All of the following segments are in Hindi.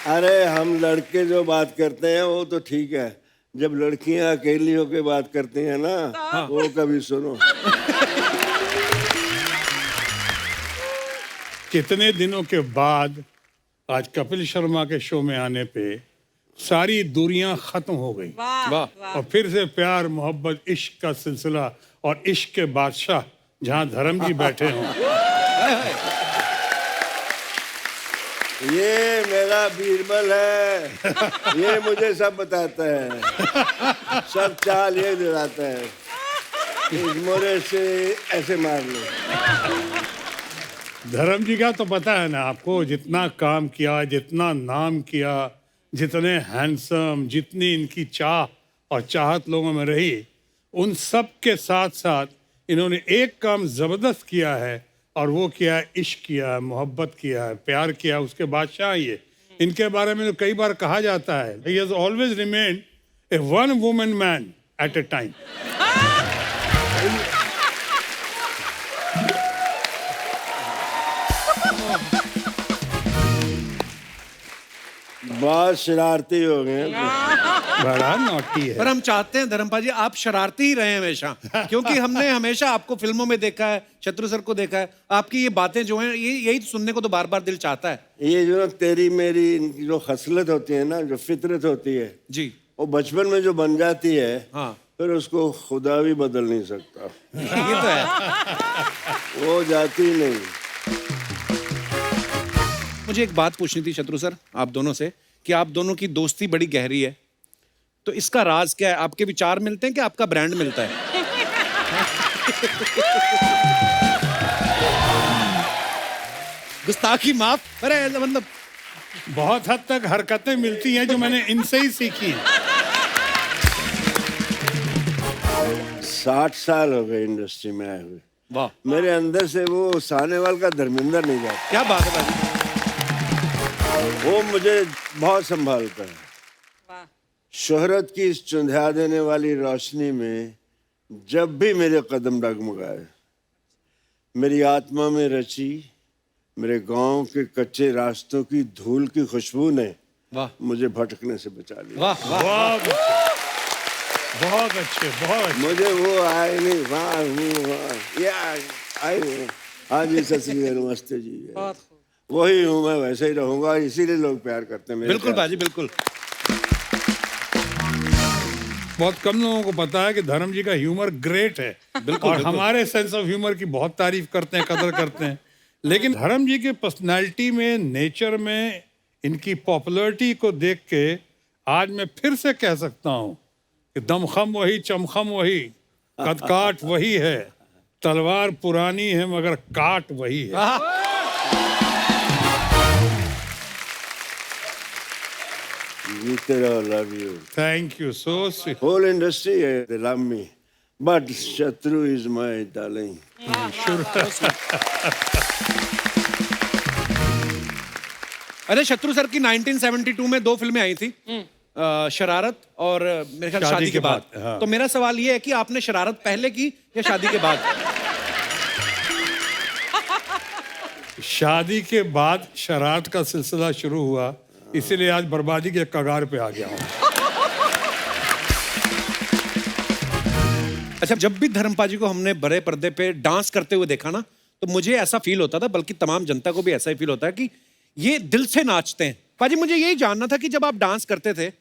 अरे हम लड़के जो बात करते हैं वो तो ठीक है, जब लड़कियां अकेली होकर बात करती हैं ना, वो कभी सुनो। कितने दिनों के बाद आज कपिल शर्मा के शो में आने पे सारी दूरियां खत्म हो गई। वाह। और फिर से प्यार मोहब्बत इश्क का सिलसिला और इश्क के बादशाह जहां धर्म जी बैठे हों। ये मेरा बीरबल है, ये मुझे सब बताता है, सब चाल ये दिलाता है, इस मोरे से ऐसे मार लो। धर्म जी का तो पता है ना आपको, जितना काम किया, जितना नाम किया, जितने हैंडसम, जितनी इनकी चाह और चाहत लोगों में रही, उन सब के साथ साथ इन्होंने एक काम जबरदस्त किया है और वो किया है इश्क किया है, मोहब्बत किया है, प्यार किया, उसके बादशाह ये। इनके बारे में तो कई बार कहा जाता है, he has always remained a one woman man at a time. बहुत शरारती हो गए हैं। बड़ा नॉटी है। पर हम चाहते हैं धर्मपाल जी आप शरारती ही रहे हमेशा, क्योंकि हमने हमेशा आपको फिल्मों में देखा है, शत्रु सर को देखा है, आपकी ये बातें जो हैं यही सुनने को तो बार बार दिल चाहता है। ये जो तेरी मेरी इनकी जो खसलत होती है ना, जो फितरत होती है जी वो बचपन में जो बन जाती है, हाँ फिर उसको खुदा भी बदल नहीं सकता, ये तो है। वो जाती नहीं। मुझे एक बात पूछनी थी शत्रु सर आप दोनों से, कि आप दोनों की दोस्ती बड़ी गहरी है, तो इसका राज क्या है? आपके विचार मिलते हैं कि आपका ब्रांड मिलता है? गुस्ताखी माफ, अरे मतलब बहुत हद तक हरकतें मिलती हैं जो मैंने इनसे ही सीखी हैं। 60 साल हो गए इंडस्ट्री में आए हुए, वाह मेरे अंदर से वो सानेवाल का धर्मेंद्र नहीं जाता, क्या बात है भाई। वो मुझे बहुत संभालता है। शोहरत की इस चुंधिया देने वाली रोशनी में जब भी मेरे कदम डगमगाए, मेरी आत्मा में रची मेरे गांव के कच्चे रास्तों की धूल की खुशबू ने वाह मुझे भटकने से बचा लिया। वाह वाह बहुत अच्छे, बहुत अच्छे। मुझे वो आए नहीं, वाह ये आए नहीं। हाँ जी, सत श्री अकाल, नमस्ते जी, वही हूँ मैं, वैसे ही रहूंगा, इसीलिए लोग प्यार करते हैं मेरे। बिल्कुल बाजी बिल्कुल। बहुत कम लोगों को पता है कि धर्म जी का ह्यूमर ग्रेट है। बिल्कुल, और बिल्कुल। हमारे सेंस ऑफ ह्यूमर की बहुत तारीफ करते हैं, कदर करते हैं, लेकिन धर्म जी के पर्सनालिटी में, नेचर में, इनकी पॉपुलैरिटी को देख के आज मैं फिर से कह सकता हूँ कि दमखम वही, चमखम वही, कदकाठ वही है, तलवार पुरानी है मगर काट वही है। जीते रहो, love you. Thank you, so sweet. Whole industry, they love me, but Shatru is my darling. अरे शत्रु सर की 1972 में 2 फिल्में आई थी, शरारत और मेरे ख्याल शादी के बाद। हाँ। तो मेरा सवाल ये है कि आपने शरारत पहले की या शादी के बाद? शादी के बाद शरारत का सिलसिला शुरू हुआ, इसीलिए आज बर्बादी के कगार पे आ गया हूँ। अच्छा, जब भी धर्मपाल जी को हमने बड़े पर्दे पे डांस करते हुए देखा ना, तो मुझे ऐसा फील होता था, बल्कि तमाम जनता को भी ऐसा ही फील होता है कि ये दिल से नाचते हैं। पाजी, मुझे यही जानना था कि जब आप डांस करते थे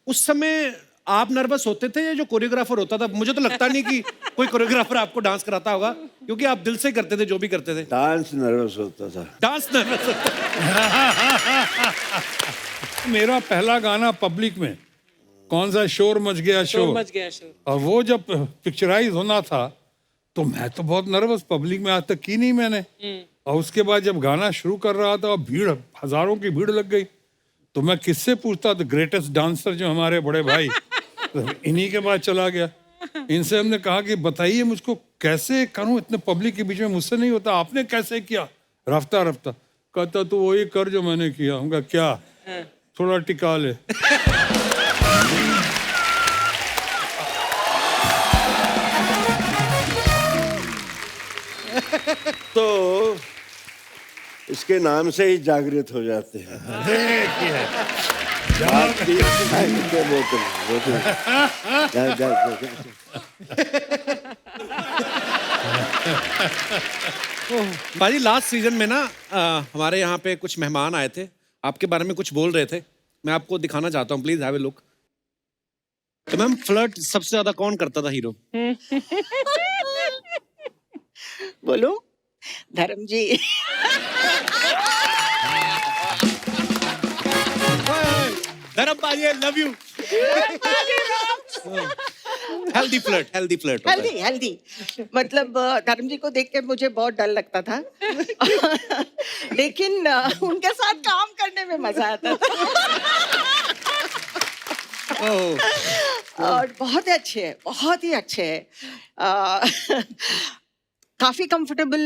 उस समय आप नर्वस होते थे या जो कोरियोग्राफर होता था? मुझे तो लगता नहीं कि कोई कोरियोग्राफर आपको डांस कराता होगा, क्योंकि आप दिल से करते थे जो भी करते थे। डांस नर्वस होता था। डांस नर्वस होता मेरा पहला गाना पब्लिक में कौन सा, शोर मच गया शोर, और वो जब पिक्चराइज होना था तो मैं तो बहुत नर्वस, पब्लिक में आज तक की नहीं मैंने। और उसके बाद जब गाना शुरू कर रहा था, भीड़, हजारों की भीड़ लग गई, तो मैं किससे पूछता? तो ग्रेटेस्ट डांसर जो हमारे बड़े भाई, तो इन्हीं के बाद चला गया। इनसे हमने कहा कि बताइए मुझको कैसे करूं, इतने पब्लिक के बीच में मुझसे नहीं होता, आपने कैसे किया? रफ्ता रफ्ता कहता तो वही कर जो मैंने किया। हम कहा क्या? थोड़ा टिका ले। तो इसके नाम से ही जागृत हो जाते हैं। देखिए बोतल बोतल जा, जा, जा, जा। बाजी लास्ट सीजन में ना हमारे यहाँ पे कुछ मेहमान आए थे, आपके बारे में कुछ बोल रहे थे, मैं आपको दिखाना चाहता हूँ, प्लीज हैव ए लुक। तो मैम फ्लर्ट सबसे ज्यादा कौन करता था हीरो? बोलो धर्म जी। धर्म बाजी, आई लव यू। हेल्दी फ्लर्ट होता है। हेल्दी हेल्दी मतलब धर्म जी को देख के मुझे बहुत डर लगता था। लेकिन उनके साथ काम करने में मजा आता था। और बहुत ही अच्छे हैं। काफी कंफर्टेबल,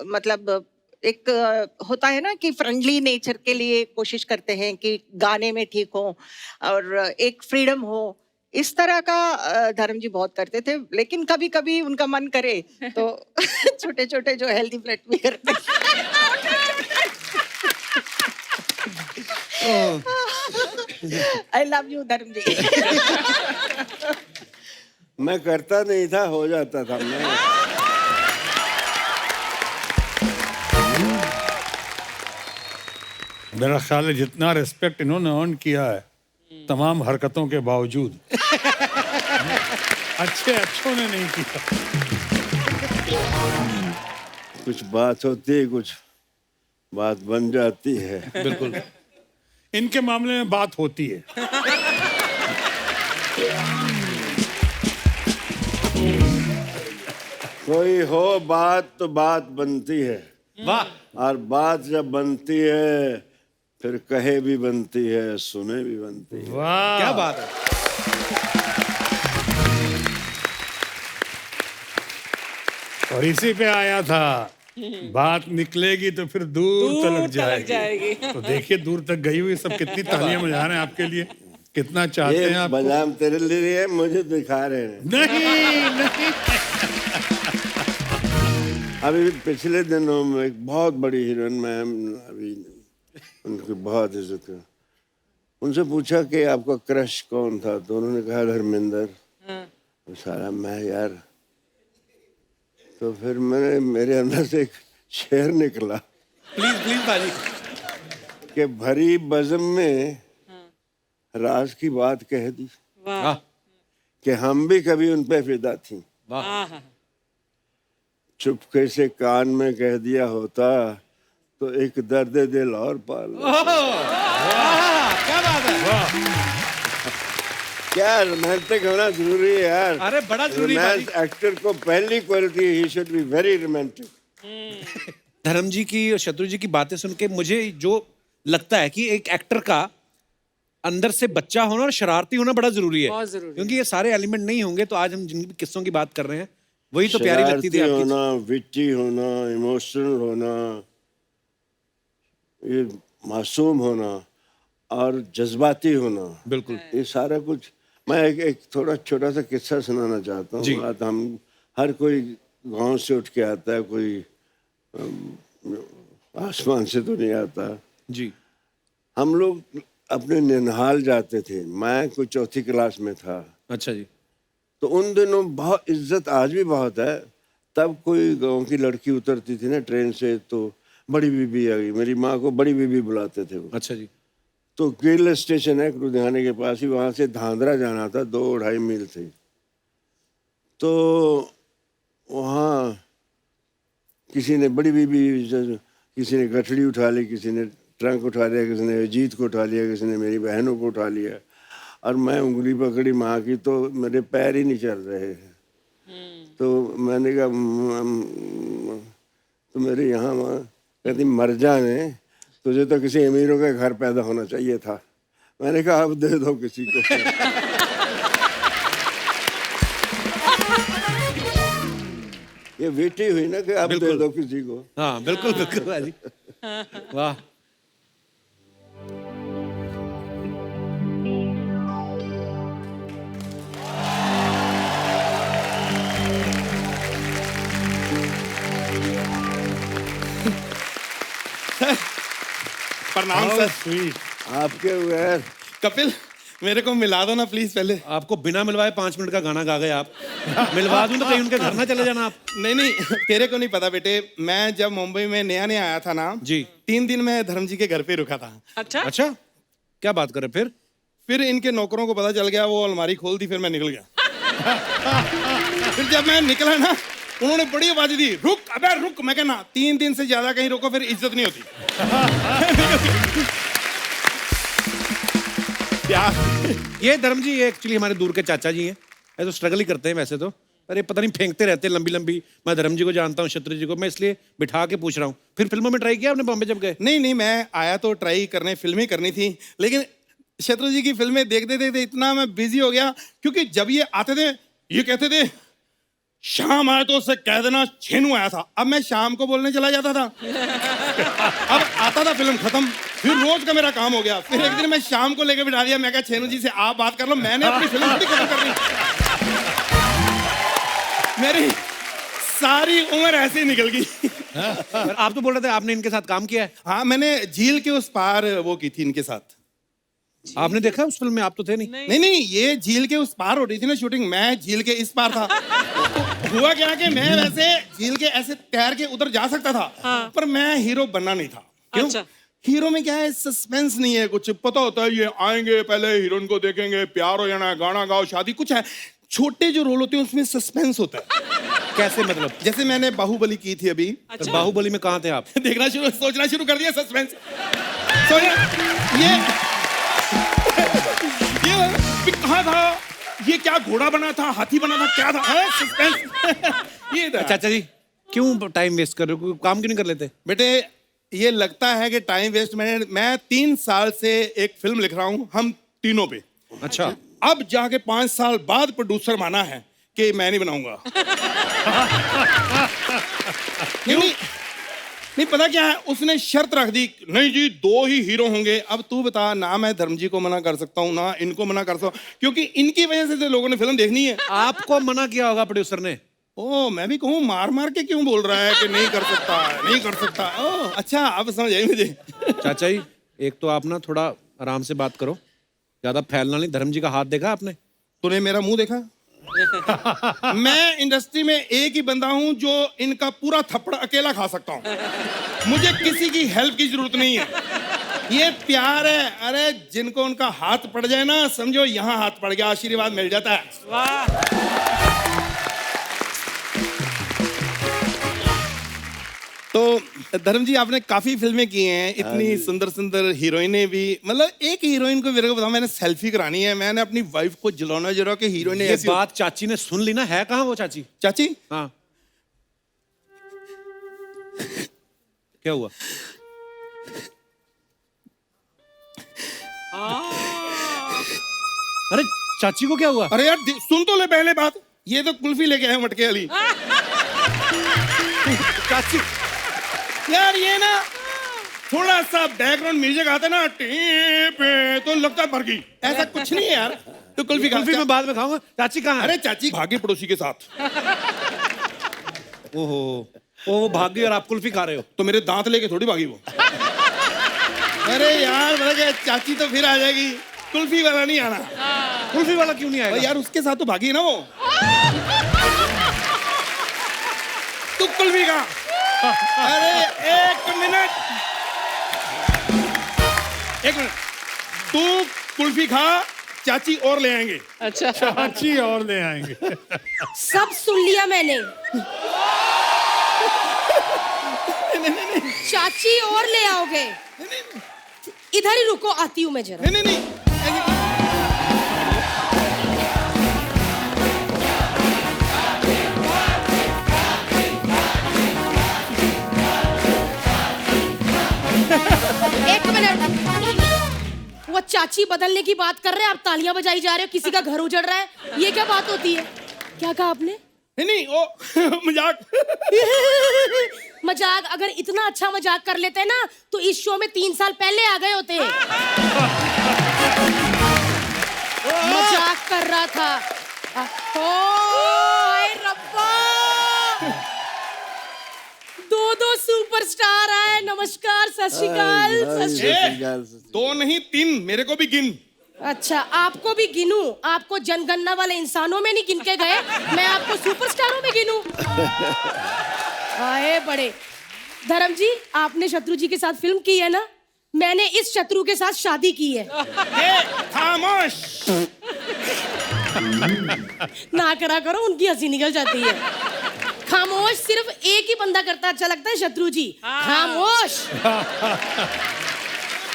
मतलब एक होता है ना कि फ्रेंडली नेचर के लिए कोशिश करते हैं कि गाने में ठीक हो और एक फ्रीडम हो, इस तरह का धर्म जी बहुत करते थे। लेकिन कभी कभी उनका मन करे तो छोटे छोटे जो हेल्दी फ्लर्ट भी करते। आई लव यू धर्म जी। मैं करता नहीं था, हो जाता था। मैं मेरा ख्याल है जितना रिस्पेक्ट इन्होंने अर्न किया है तमाम हरकतों के बावजूद, अच्छों ने नहीं किया। कुछ बात होती है, कुछ बात बन जाती है। बिल्कुल। इनके मामले में बात होती है। कोई हो बात तो बात बनती है, वाह। और बात जब बनती है फिर कहे भी बनती है, सुने भी बनती है। वाह, क्या बात है। और इसी पे आया था, बात निकलेगी तो फिर दूर तलक जाएगी। तो देखिए दूर तक गई हुई, सब कितनी तालियां बजा रहे हैं आपके लिए, कितना चाहते हैं आप। बदाम तेरे लिए है, मुझे दिखा रहे हैं। नहीं अभी पिछले दिनों में एक बहुत बड़ी हीरोइन, मैम अभी उनकी बहुत इज्जत है, उनसे पूछा कि आपका क्रश कौन था, तो उन्होंने कहा धर्मेंद्र। तो सारा मैं यार, तो फिर मेरे अंदर से एक शेर निकला प्लीज बाजी। कि भरी बज़म में राज की बात कह दी वाह कि हम भी कभी उन पे फिदा थी। वाह। चुपके से कान में कह दिया होता तो एक दर्द दिल और पाल। क्या बात है। क्या रोमांटिक होना जरूरी है यार। अरे बड़ा जरूरी है। एक्टर को पहली quality, he should be very romantic. धर्म जी की और शत्रु जी की बातें सुन के मुझे जो लगता है कि एक एक्टर का अंदर से बच्चा होना और शरारती होना बड़ा जरूरी है। क्योंकि ये सारे एलिमेंट नहीं होंगे तो आज हम जिन भी किस्सों की बात कर रहे हैं वही तो प्यारी लगती थी आपकी। होना, विट्टी होना, इमोशनल होना, ये मासूम होना और जज्बाती होना, बिल्कुल ये सारा कुछ। मैं एक थोड़ा छोटा सा किस्सा सुनाना चाहता हूँ। बात हम हर कोई गांव से उठ के आता है, कोई आसमान से तो नहीं आता जी। हम लोग अपने निनहाल जाते थे, मैं कोई चौथी क्लास में था। अच्छा जी। तो उन दिनों बहुत इज्जत, आज भी बहुत है, तब कोई गांव की लड़की उतरती थी ना ट्रेन से तो बड़ी बीबी आ गई, मेरी माँ को बड़ी बीबी बुलाते थे वो। अच्छा जी। तो गिल स्टेशन है लुधियाने के पास ही, वहाँ से धांधरा जाना था, 2-2.5 मील थे। तो वहाँ किसी ने बड़ी बीबी, किसी ने गठड़ी उठा ली, किसी ने ट्रंक उठा लिया, किसी ने अजीत को उठा लिया, किसी ने मेरी बहनों को उठा लिया, और मैं उंगली पकड़ी माँ की तो मेरे पैर ही नहीं चल रहे हैं। तो मैंने कहा तो मेरे यहाँ माँ कहती मर जाने, तुझे तो किसी अमीरों के घर पैदा होना चाहिए था। मैंने कहा अब दे दो किसी को। ये बेटी हुई ना कि अब दे दो किसी को। हाँ बिल्कुल बिल्कुल। वाह। प्रणाम How सर। sweet. आपके बगैर कपिल मेरे को मिला दो ना प्लीज पहले। आपको बिना मिलवाए 5 मिनट का गाना गा गए आप। मिलवा दूं तो कहीं उनके घर ना चले जाना आप। नहीं नहीं तेरे को नहीं पता बेटे, मैं जब मुंबई में नया नया आया था ना जी। 3 दिन मैं धर्म जी के घर पे रुका था। अच्छा, क्या बात कर रहे फिर इनके नौकरों को पता चल गया, वो अलमारी खोल दी, फिर मैं निकल गया। फिर जब मैं निकला ना, उन्होंने बड़ी आवाज दी, रुक अबे रुक। मैं कहना 3 दिन से ज्यादा कहीं रुको फिर इज्जत नहीं होती। ये धर्म जी, ये एक्चुअली हमारे दूर के चाचा जी हैं। ये तो स्ट्रगल ही करते हैं वैसे तो, अरे पता नहीं फेंकते रहते हैं लंबी लंबी। मैं धर्म जी को जानता हूँ, शत्रु जी को, मैं इसलिए बिठा के पूछ रहा हूँ। फिर फिल्मों में ट्राई किया आपने बॉम्बे जब गए? नहीं नहीं, मैं आया तो ट्राई करने फिल्में करनी थी, लेकिन शत्रु जी की फिल्में देखते देखते इतना मैं बिजी हो गया, क्योंकि जब ये आते थे ये कहते थे शाम आया तो उससे कह देना छेनू आया था। अब मैं शाम को बोलने चला जाता था। अब आता था फिल्म खत्म, फिर रोज का मेरा काम हो गया। फिर एक दिन मैं शाम को लेके बिठा दिया, मैं कहा छेनू जी से आप बात कर लो, मैंने अपनी फिल्म थोड़ी खत्म करनी। मेरी सारी उम्र ऐसे ही निकल गई। पर आप तो बोल रहे थे आपने इनके साथ काम किया है। हाँ, मैंने झील के उस पार वो की थी इनके साथ। आपने देखा उस फिल्म में? आप तो थे नहीं। नहीं नहीं, ये झील के उस पार हो रही थी ना शूटिंग, मैं झील के इस पार था। तो हुआ क्या कि मैं वैसे झील के ऐसे तैर के उधर जा सकता था, पर मैं हीरो बनना नहीं था। क्यों? हीरो में क्या है, सस्पेंस नहीं है कुछ। पता होता है ये आएंगे, पहले हीरोइन को देखेंगे, प्यार हो जाना, गाना गाओ, शादी, कुछ है। छोटे जो रोल होते हैं उसमें सस्पेंस होता है। कैसे मतलब? जैसे मैंने बाहुबली की थी अभी। तो बाहुबली में कहाँ थे आप? देखना शुरू, सोचना शुरू कर दिया, सस्पेंस। ये कहाँ था, ये क्या घोड़ा बना था, हाथी बना था, क्या था? सस्पेंस। ये था। चाचा जी क्यों टाइम वेस्ट कर रहे हो? काम क्यों नहीं कर लेते? बेटे ये लगता है कि टाइम वेस्ट, मैं 3 साल से एक फिल्म लिख रहा हूँ, हम तीनों पे। अच्छा। अब जाके 5 साल बाद प्रोड्यूसर माना है कि मैं नहीं बनाऊंगा। नहीं पता क्या है, उसने शर्त रख दी, नहीं जी 2 ही हीरो होंगे। अब तू बता, ना मैं धर्म जी को मना कर सकता हूँ, ना इनको मना कर सकता हूँ, क्योंकि इनकी वजह से तो लोगों ने फिल्म देखनी है। आपको मना किया होगा प्रोड्यूसर ने? ओ, मैं भी कहूँ मार मार के क्यों बोल रहा है कि नहीं कर सकता, नहीं कर सकता। ओ अच्छा, अब समझ आई मुझे। चाचा जी एक तो आप ना थोड़ा आराम से बात करो, ज्यादा फैलना नहीं। धर्म जी का हाथ देखा आपने? तूने मेरा मुंह देखा? मैं इंडस्ट्री में एक ही बंदा हूं जो इनका पूरा थप्पड़ अकेला खा सकता हूं। मुझे किसी की हेल्प की जरूरत नहीं है। ये प्यार है। अरे जिनको उनका हाथ पड़ जाए ना, समझो यहां हाथ पड़ गया, आशीर्वाद मिल जाता है। वाह। तो धर्म जी आपने काफी फिल्में की हैं, इतनी सुंदर सुंदर हीरोइनें भी। मतलब एक हीरोइन को मेरे को बताओ, मैंने सेल्फी करानी है, मैंने अपनी वाइफ को जलाना जरा कि हीरोइन ये बात चाची ने सुन ली ना। है कहाँ वो चाची? चाची हाँ क्या हुआ? अरे चाची को क्या हुआ? अरे यार सुन तो ले पहले बात, ये तो कुल्फी लेके आए मटके वाली। चाची यार ये ना थोड़ा सा बैकग्राउंड म्यूजिक आता ना पे, तो लगता है मर गई। ऐसा कुछ नहीं है यार। तो कुल्फी मैं बाद में खाऊंगा। चाची कहाँ है? अरे चाची भागी पड़ोसी के साथ। ओहो, वो भाग गई और आप कुल्फी खा रहे हो? तो मेरे दांत लेके थोड़ी भागी वो। अरे यार मतलब चाची तो फिर आ जाएगी, कुल्फी वाला नहीं आना। कुल्फी वाला क्यों नहीं आएगा? यार उसके साथ तो भागी है ना वो। तू कुल्फी खा। अरे एक मिनट, तू कुल्फी खा, चाची और ले आएंगे। अच्छा, चाची और ले आएंगे। सब सुन लिया मैंने। चाची और ले आओगे? इधर ही रुको, आती हूँ मैं जरा। नहीं एक मिनट, वो चाची बदलने की बात कर रहे हैं, आप तालियां बजाई जा रहे हो, किसी का घर उजड़ रहा है, ये क्या बात होती है? क्या कहा आपने? नहीं ओ मजाक। मजाक? अगर इतना अच्छा मजाक कर लेते ना तो इस शो में 3 साल पहले आ गए होते। मजाक कर रहा था। हाय रब्बा, 2 दो सुपरस्टार आए। नमस्कार, सत श्री अकाल, सत श्री अकाल। दो नहीं 3, मेरे को भी गिन। अच्छा, आपको भी गिनूं? आपको जनगणना वाले इंसानों में नहीं गिन के गए, मैं आपको सुपरस्टारों में गिनूं? आए बड़े। धर्म जी, आपने शत्रु जी के साथ फिल्म की है ना? मैंने इस शत्रु के साथ शादी की है। खामोश। ना करा करो, उनकी हंसी निकल जाती है। खामोश सिर्फ एक ही बंदा करता अच्छा लगता है, शत्रु जी। खामोश।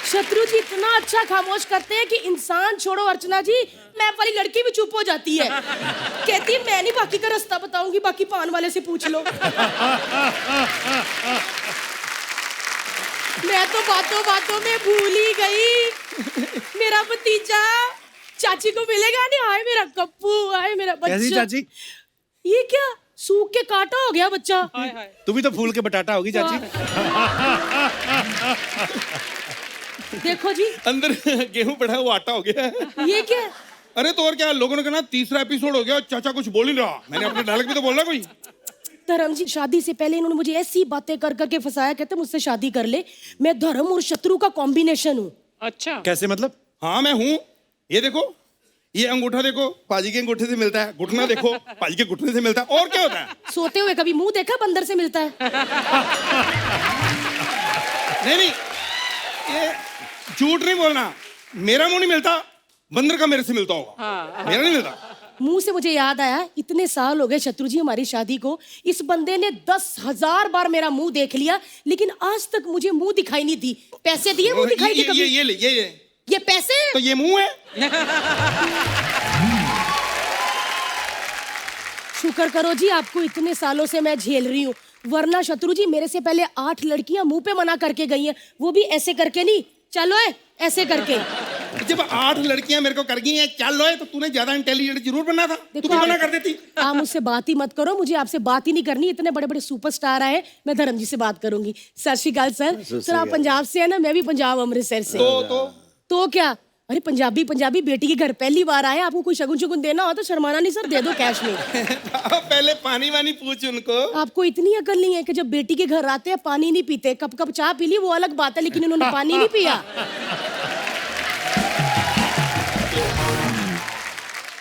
शत्रु जी इतना अच्छा खामोश करते हैं कि इंसान छोड़ो अर्चना जी, मैं वाली लड़की भी चुप हो जाती है। कहती है मैं नहीं बाकी का रास्ता बताऊंगी, बाकी पान वाले से पूछ लो। मैं तो बातों बातों में भूल ही गई। मेरा भतीजा चाची को मिलेगा नहीं। आए मेरा कप्पू, आए मेरा बच्चा। कैसी चाची? ये क्या सूख के काटा हो गया बच्चा? तू भी तो फूल के बटाटा होगी चाची। देखो जी, अंदर गेहूं पड़ा है, वो आटा हो गया है। ये क्या? अरे तो और क्या, लोगों ने कहा 3रा एपिसोड हो गया, चाचा कुछ बोल नहीं रहा। मैंने अपने डायलॉग भी तो बोलना कोई। धर्म जी, शादी से पहले इन्होंने मुझे ऐसी बातें कर करके फंसाया, कहते मुझसे शादी कर ले, मैं धर्म और शत्रु का कॉम्बिनेशन हूँ। अच्छा, कैसे मतलब? हाँ मैं हूँ। ये देखो, ये अंगूठा देखो, पाजी के अंगूठे से मिलता है। घुटना देखो, पाजी के घुटने से मिलता है। और क्या होता है? सोते हुए कभी मुंह देखा बंदर से मिलता है? नहीं, ये झूठ नहीं बोलना। मेरा मुंह नहीं मिलता, बंदर का मेरे से मिलता होगा। मेरा नहीं मिलता। मुंह से मुझे याद आया, इतने साल हो गए शत्रु जी हमारी शादी को, इस बंदे ने 10,000 बार मेरा मुंह देख लिया, लेकिन आज तक मुझे मुंह दिखाई नहीं दी। पैसे दिए मुंह दिखाई दी कभी? ये ले, ये पैसे तो ये मुंह है। शुक्र करो जी, आपको इतने सालों से मैं झेल रही हूँ, वरना शत्रु जी मेरे से पहले 8 लड़कियां मुंह पे मना करके गई हैं, वो भी ऐसे करके नहीं, चलो है ऐसे करके। जब 8 लड़कियां मेरे को कर गई हैं चल लो है, तो तूने ज्यादा इंटेलिजेंट जरूर बनना था। तू क्यों मना कर देती? आप मुझसे बात ही मत करो, मुझे आपसे बात ही नहीं करनी। इतने बड़े बड़े सुपरस्टार आए, मैं धर्म जी से बात करूंगी। सत श्री अकाल सर। सर आप पंजाब से है ना? मैं भी पंजाब अमृतसर से। तो क्या? अरे पंजाबी बेटी के घर पहली बार आए, आपको कोई शगुन शुगुन देना हो तो शर्माना नहीं सर, दे दो कैश में। पहले पानी वानी पूछ उनको। आपको इतनी अकल नहीं है कि जब बेटी के घर आते हैं पानी नहीं पीते? कप कप चाय पी ली वो अलग बात है, लेकिन इन्होंने पानी नहीं पिया।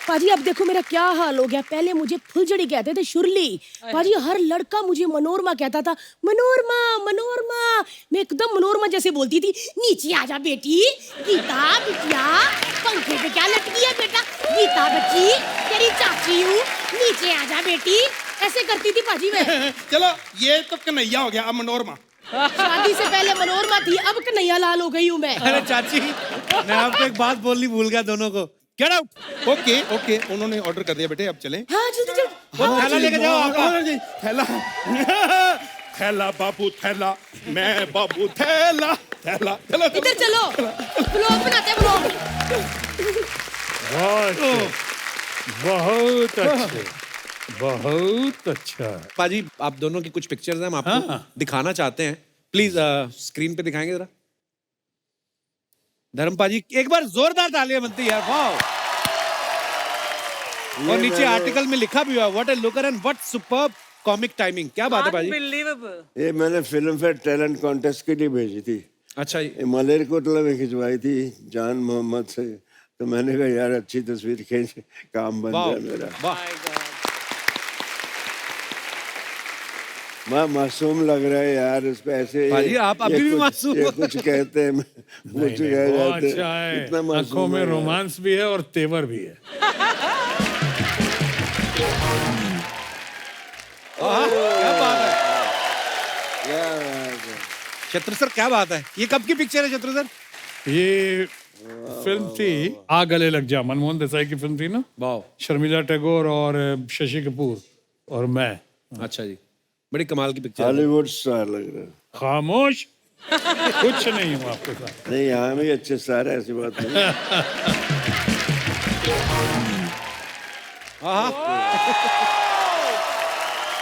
पाजी अब देखो मेरा क्या हाल हो गया। पहले मुझे फुलझड़ी कहते थे, शुरली। पाजी हर लड़का मुझे मनोरमा कहता था, मनोरमा मनोरमा। मैं एकदम मनोरमा जैसे बोलती थी। नीचे आजा बेटी, गीता बिटिया, पंखे पे क्या लटकी है बेटा? गीता बच्ची, तेरी चाची हूँ, नीचे आजा बेटी। ऐसे करती थी पाजी मैं। चलो ये तो कन्हैया हो गया, अब मनोरमा। शादी से पहले मनोरमा थी, अब कन्हैया लाल हो गई हूँ मैं। अरे चाची, मैं आपको एक बात बोलनी भूल गया दोनों को। Get out. ओके, उन्होंने ऑर्डर कर दिया बेटे, अब चलें। हाँ जल्दी जल्दी। वो थैला लेके जाओ आपका। थैला बाबू थैला, मैं बाबू थैला। चलो इधर चलो, व्लॉग बनाते हैं व्लॉग। बहुत अच्छे, बहुत अच्छा। पाजी आप दोनों की कुछ पिक्चर्स हैं, हम आपको दिखाना चाहते हैं। प्लीज स्क्रीन पे दिखाएंगे जरा। धर्म पाजी एक बार जोरदार तालियां बनती है यार, वाओ। और नीचे आर्टिकल में लिखा भी हुआ, what A looker and what superb comic timing. क्या बात है पाजी? ये मैंने फिल्म फेयर टैलेंट कॉन्टेस्ट के लिए भेजी थी। अच्छा, ये मलेरकोटला में खिंचवाई थी जान मोहम्मद से। तो मैंने कहा यार अच्छी तस्वीर खींच, काम बन गया मेरा। वाह, मैं मासूम लग रहा है यार, उस पे ऐसे भाई, आप अभी भी मासूम हो। कुछ कहते हैं, कुछ कह बहुत जाते अच्छा हैं। है, इतना मासूम आंखों में है। रोमांस भी है और तेवर भी है। क्या बात है क्या बात है। शत्रु सर, क्या बात है? ये कब की पिक्चर है शत्रु सर? ये फिल्म थी आ गले लग जा, मनमोहन देसाई की फिल्म थी ना। वाह, शर्मिला टैगोर और शशि कपूर और मैं। अच्छा जी, बड़ी कमाल की पिक्चर है। हॉलीवुड स्टार लग रहा है। खामोश, कुछ नहीं हूँ आपके साथ। नहीं यहाँ भी अच्छे स्टार है, ऐसी बात नहीं।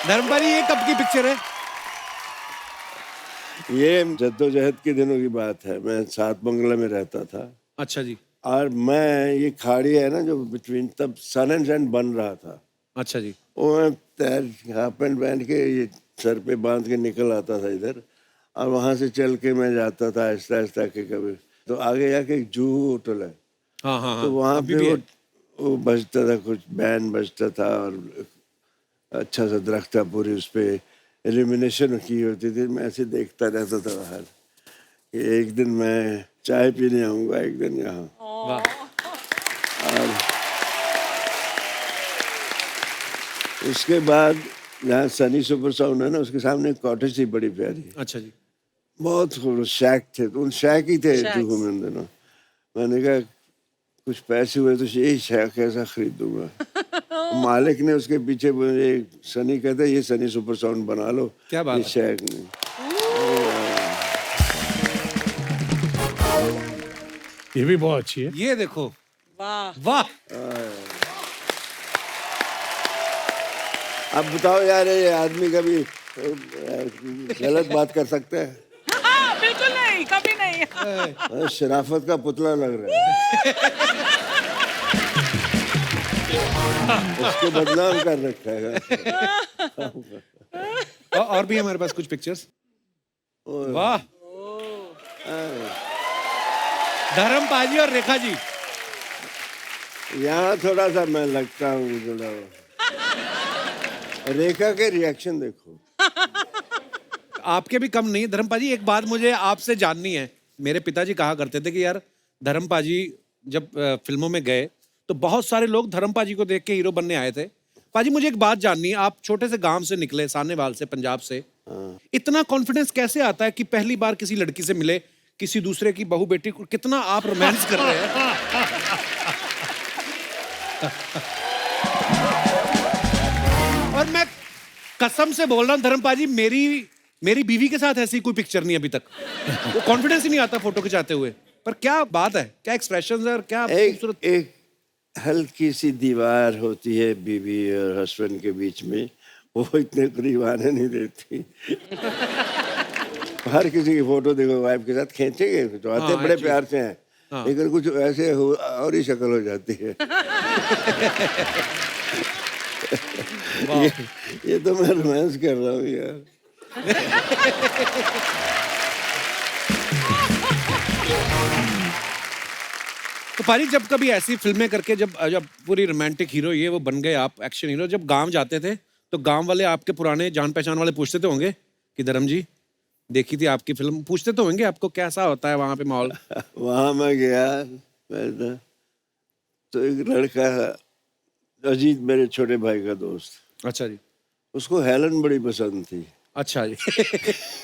धर्मपाली, ये कब की पिक्चर है? ये जद्दोजहद के दिनों की बात है। मैं 7 बंगला में रहता था। अच्छा जी, और मैं, ये खाड़ी है ना जो बिटवीन, तब सन एंड सैंड बन रहा था। अच्छा जी। वो मैं हाफ पैंट पहन के ये सर पे बांध के निकल आता था इधर, और वहां से चल के मैं जाता था आहिस्ता आहिस्ता के कभी। तो आगे जाके एक जूहू होटल है, हाँ हाँ तो हाँ, वहां अभी पे भी है। वो बजता था, कुछ बैंड बजता था, और अच्छा सा दरख्त था, पूरी उस पे एल्यूमिनेशन की होती थी। मैं ऐसे देखता रहता था बाहर कि एक दिन मैं चाय पीने आऊंगा एक दिन यहाँ। वाह, उसके बाद जहाँ सनी सुपर साउंड है ना, उसके सामने एक कॉटेज थी बड़ी प्यारी, अच्छा जी। बहुत खूबसूरत शैक थे, तो उन शैक ही थे जुहू में उन दिनों। मैंने कहा कुछ पैसे हुए तो यही शैक ऐसा खरीदूंगा। मालिक ने उसके पीछे मुझे, सनी कहता है ये सनी सुपर साउंड बना लो, क्या बात ये है। शैक नहीं। ये भी बहुत अच्छी है। ये देखो, वाह वाह, अब बताओ यार, ये आदमी कभी गलत बात कर सकते हैं? बिल्कुल नहीं, कभी नहीं। शराफत का पुतला लग रहा है। उसको बदनाम कर रखा है। और भी हमारे पास कुछ पिक्चर्स। वाह, धर्म पाजी और रेखा जी। यहाँ थोड़ा सा मैं लगता हूँ जुड़ा हुआ। रेखा के रिएक्शन देखो। आपके भी कम नहीं। धर्म पाजी, एक बात मुझे आपसे जाननी है। मेरे पिताजी कहा करते थे कि यार धर्म पाजी जब फिल्मों में गए तो बहुत सारे लोग धर्म पाजी को देख के हीरो बनने आए थे। पाजी, मुझे एक बात जाननी है, आप छोटे से गांव से निकले, सानेवाल से, पंजाब से, इतना कॉन्फिडेंस कैसे आता है कि पहली बार किसी लड़की से मिले, किसी दूसरे की बहू बेटी को, कितना आप रोमांस कर रहे हैं? और मैं कसम से बोल रहा हूँ धर्म पाजी, मेरी बीवी के साथ ऐसी कोई पिक्चर नहीं अभी तक। वो कॉन्फिडेंस ही नहीं आता फोटो खिंचाते हुए। पर क्या बात है, क्या एक्सप्रेशंस है और क्या खूबसूरत। एक हल्की सी दीवार होती है बीवी और हस्बैंड के बीच में, वो इतने करीब आने नहीं देती। हर किसी की फोटो देखो वाइफ के साथ खींचेंगे तो आते हाँ, बड़े actually। प्यार से हैं, लेकिन कुछ ऐसे और ही शक्ल हो जाती है। ये तो मैं रोमांस कर रहा हूँ यार। तो पारी, जब कभी ऐसी फिल्में करके जब जब पूरी रोमांटिक हीरो ये वो बन गए आप, एक्शन हीरो, जब गांव जाते थे तो गांव वाले आपके पुराने जान पहचान वाले पूछते तो होंगे कि धर्म जी देखी थी आपकी फिल्म, पूछते तो होंगे आपको कैसा होता है वहां पे माहौल? वहां मैं गया मैं तो एक लड़का, अजीत मेरे छोटे भाई का दोस्त, अच्छा जी, उसको हेलन बड़ी पसंद थी। अच्छा जी।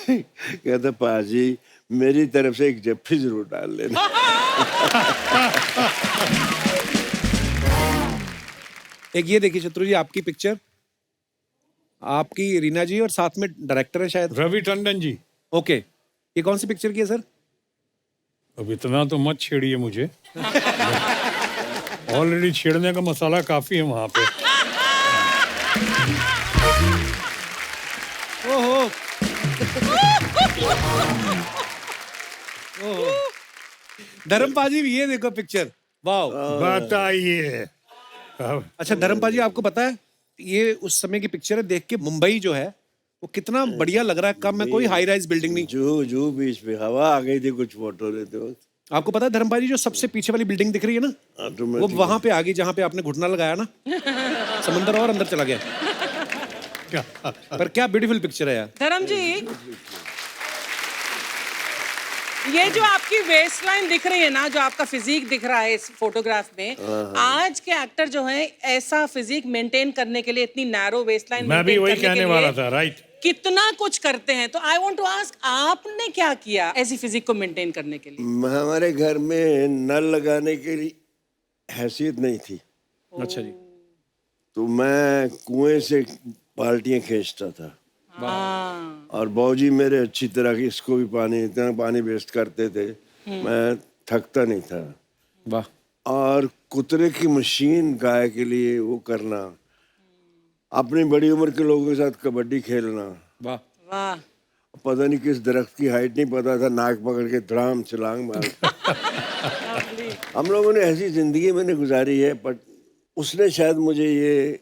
कहता पाजी मेरी तरफ से एक जफ्फी जरूर डाल लेना। एक ये देखिए शत्रु जी, आपकी पिक्चर, आपकी रीना जी, और साथ में डायरेक्टर है शायद रवि टंडन जी। ओके, ये कौन सी पिक्चर की है सर? अब इतना तो मत छेड़िए मुझे। ऑलरेडी छेड़ने का मसाला काफी है वहां पे। ओहो, धर्म पाजी, ये देखो पिक्चर, वाह। बताइए। अब अच्छा धर्म पाजी, आपको पता है ये उस समय की पिक्चर है, देख के मुंबई जो है वो कितना बढ़िया लग रहा है। कम में कोई हाई राइज बिल्डिंग नहीं। जू बीच पे हवा आ गई थी कुछ फोटो लेते वक्त। आपको पता है धर्म पाजी, जो सबसे पीछे वाली बिल्डिंग दिख रही है ना, वो ऑटोमेटिक वहां पे आ गई जहां पे आपने घुटना लगाया ना, समंदर और अंदर चला गया। पर क्या ब्यूटीफुल पिक्चर है यार। धर्म जी, ये जो आपकी वेस्ट लाइन दिख रही है ना, जो आपका फिजिक दिख रहा है इस फोटोग्राफ में, आज के एक्टर जो है ऐसा फिजिक मेंटेन करने के लिए इतनी नैरो वेस्ट लाइन मैं भी वही कहने वाला था, राइट। कितना कुछ करते हैं। तो आई वांट टू आस्क, आपने क्या किया ऐसी फिजिक को मेंटेन करने के लिए? हमारे घर में नल लगाने के लिए हैसियत नहीं थी, अच्छा जी, तो मैं कुएं से बाल्टियां खींचता था। हाँ। और बाबूजी मेरे अच्छी तरह की, इसको भी पानी, इतना पानी वेस्ट करते थे, मैं थकता नहीं था। वाह। और कुतरे की मशीन गाय के लिए वो करना, अपनी बड़ी उम्र के लोगों के साथ कबड्डी खेलना, वाह। वाह। पता नहीं किस दरख्त की हाइट नहीं पता था, नाक पकड़ के धड़ाम छलांग मार। हम लोगों ने ऐसी जिंदगी मैंने गुजारी है, बट उसने शायद मुझे ये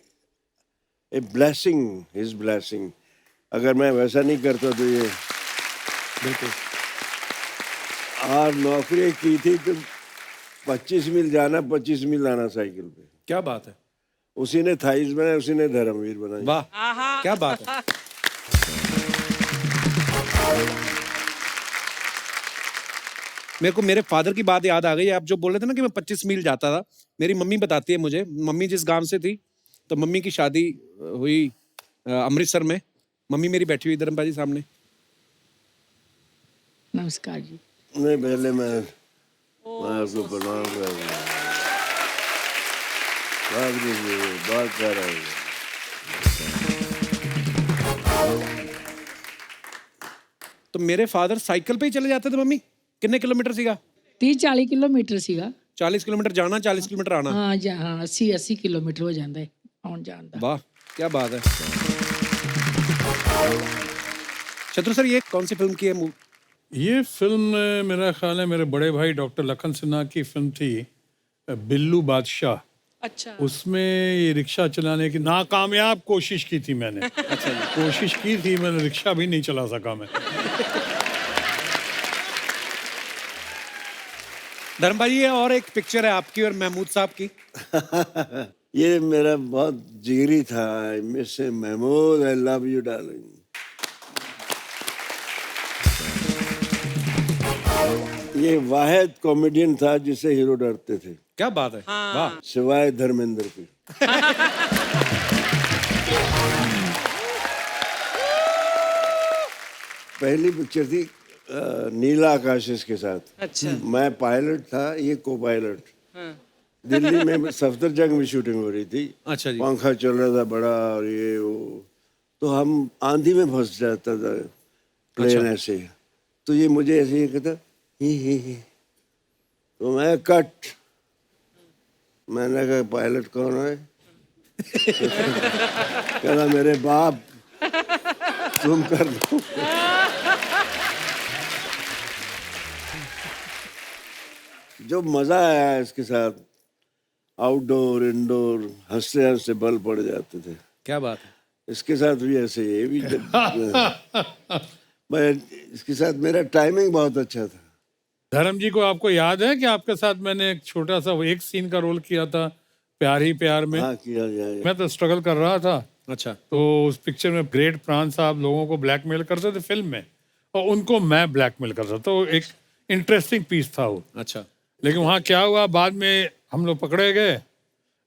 ए ब्लेसिंग, हिज ब्लेसिंग, अगर मैं वैसा नहीं करता तो ये बिल्कुल। और नौकरी की थी तो 25 मील जाना 25 मील आना साइकिल पे। क्या बात है, उसी ने थाइस बनाया, उसी ने धर्मवीर बनाई। वाह क्या बात है। मेरे को मेरे फादर की बात याद आ गई। आप जो बोल रहे थे ना कि मैं 25 मील जाता था, मेरी मम्मी बताती है मुझे, मम्मी जिस गांव से थी, तो मम्मी की शादी हुई अमृतसर में। मम्मी मेरी बैठी हुई धर्मपाल जी सामने। नमस्कार जी। नहीं, पहले मैं आपको प्रणाम कर रहा हूँ। बात कर रहा हूँ। तो मेरे फादर साइकिल पे ही चले जाते थे मम्मी। कितने किलोमीटर सीगा? 30-40 किलोमीटर ਸੀਗਾ। 40 किलोमीटर जाना, 40 किलोमीटर आना। हाँ हाँ 80 किलोमीटर हो ਜਾਂਦਾ ਹੈ ਆਉਣ ਜਾਣ ਦਾ। वाह क्या बात है। शत्रु सर, ये कौन सी फिल्म की है? ये फिल्म मेरा ख्याल है मेरे बड़े भाई डॉक्टर लखन सिन्हा की फिल्म थी बिल्लू बादशाह। अच्छा। उसमें ये रिक्शा चलाने की नाकामयाब कोशिश की थी मैंने। अच्छा, कोशिश की थी मैंने, रिक्शा भी नहीं चला सका मैं। धर्मपाल जी, और एक पिक्चर है आपकी और महमूद साहब की। ये मेरा बहुत जिगरी था। Miss Mahmood, I love you darling. ये वाहिद कॉमेडियन था जिसे हीरो डरते थे। क्या बात है, वाह। सिवाय धर्मेंद्र के। पहली पिक्चर थी नीला आकाश के साथ। अच्छा। मैं पायलट था, ये को पायलट। दिल्ली में सफदरजंग में शूटिंग हो रही थी। अच्छा जी। पंखा चल रहा था बड़ा और ये वो, तो हम आंधी में फंस जाता था प्लेन ऐसे। तो ये मुझे ऐसे ही कहता ही। तो मैं कट। मैंने कहा पायलट कौन है? कहता मेरे बाप, तुम कर दो। जो मजा आया इसके साथ, आउटडोर इंडोर, हंसते हंसते बल पड़ जाते थे। क्या बात है। इसके साथ भी ऐसे ही, ये भी मैं इसके साथ मेरा टाइमिंग बहुत अच्छा था। धर्म जी को आपको याद है कि आपके साथ मैंने एक छोटा सा एक सीन का रोल किया था प्यार ही प्यार में? हाँ, किया जाए। मैं तो स्ट्रगल कर रहा था। अच्छा। तो उस पिक्चर में ग्रेट प्राण साहब लोगों को ब्लैकमेल करते थे फिल्म में, और उनको मैं ब्लैकमेल करता। तो एक इंटरेस्टिंग पीस था वो। अच्छा। लेकिन वहाँ क्या हुआ, बाद में हम लोग पकड़े गए,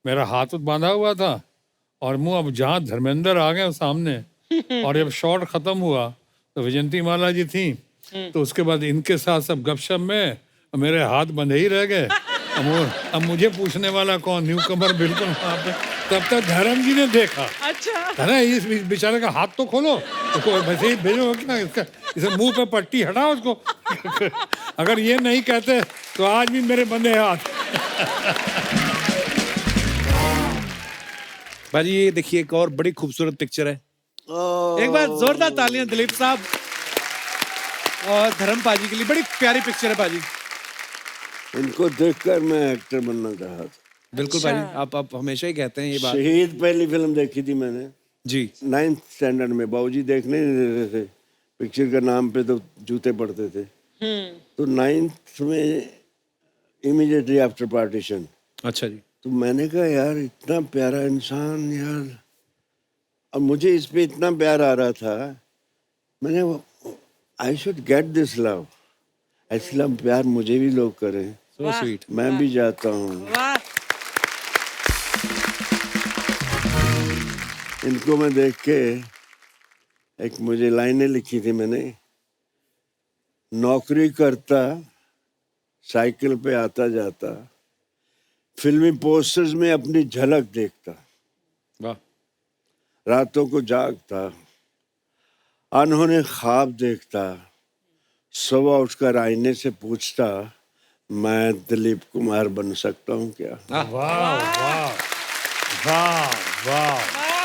मेरा हाथ बांधा हुआ था और मुंह, अब जहाँ धर्मेंद्र आ गए सामने और जब शॉट खत्म हुआ तो विजयंती माला जी थी, तो उसके बाद इनके साथ सब गपशप में मेरे हाथ बंधे ही रह गए। अब मुझे पूछने वाला कौन, न्यू कमर बिल्कुल वहाँ पे। तब तक धर्म जी ने देखा, अच्छा। अरे इस बेचारे का हाथ तो खोलो, उसको वैसे ही भेजो क्या, इसका इसे मुंह पे पट्टी हटाओ उसको। अगर ये नहीं कहते तो आज भी मेरे बंधे हाथ। भाजी, ये देखिए एक और बड़ी खूबसूरत पिक्चर है। एक बार जोरदार तालियां दिलीप साहब और धर्मपाल जी के लिए। बड़ी प्यारी पिक्चर है भाजी। इनको देखकर मैं एक्टर बनना चाहा था। बिल्कुल भाजी, आप हमेशा ही कहते हैं ये बात। शहीद पहली फिल्म देखी थी मैंने जी। 9th स्टैंडर्ड में। बाबूजी देखने नहीं देते थे, पिक्चर का नाम पे तो जूते पड़ते थे। तो 9th में इमीडिएटली आफ्टर पार्टीशन। अच्छा जी। तो मैंने कहा यार इतना प्यारा इंसान यार, और मुझे इस पे इतना प्यार आ रहा था, मैंने I should get this love. ऐसा प्यार मुझे भी लोग करें, सो स्वीट। मैं भी जाता हूँ। वाह। इनको मैं देख के एक मुझे लाइनें लिखी थी मैंने, नौकरी करता, साइकिल पे आता जाता, फिल्मी पोस्टर्स में अपनी झलक देखता, वाह। रातों को जागता, अनहोने ख्वाब देखता, सुबह उठकर आईने से पूछता, मैं दिलीप कुमार बन सकता हूँ क्या? वाह वाह वाह वाह,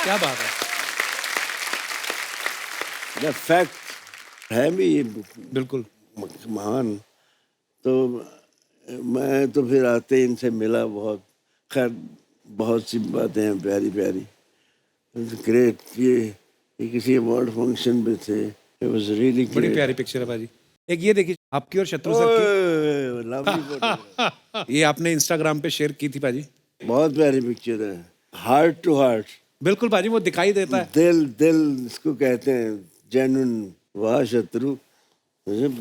क्या बात है। द फैक्ट है भी बिल्कुल महान। तो मैं तो फिर आते इनसे मिला बहुत। खैर बहुत सी बातें हैं प्यारी प्यारी। ग्रेट। ये ये किसी अवार्ड फंक्शन पे थे, इट वाज रियली बड़ी प्यारी पिक्चर है भाजी। एक ये देखिए आपकी और शत्रु सर लवली फोटो, की, ये आपने इंस्टाग्राम पे शेयर की थी भाजी। बहुत प्यारी पिक्चर है, हार्ट टू हार्ट, बिल्कुल भाजी, वो दिखाई देता है। दिल दिल इसको कहते हैं, जेन्युइन। वाह शत्रु, जब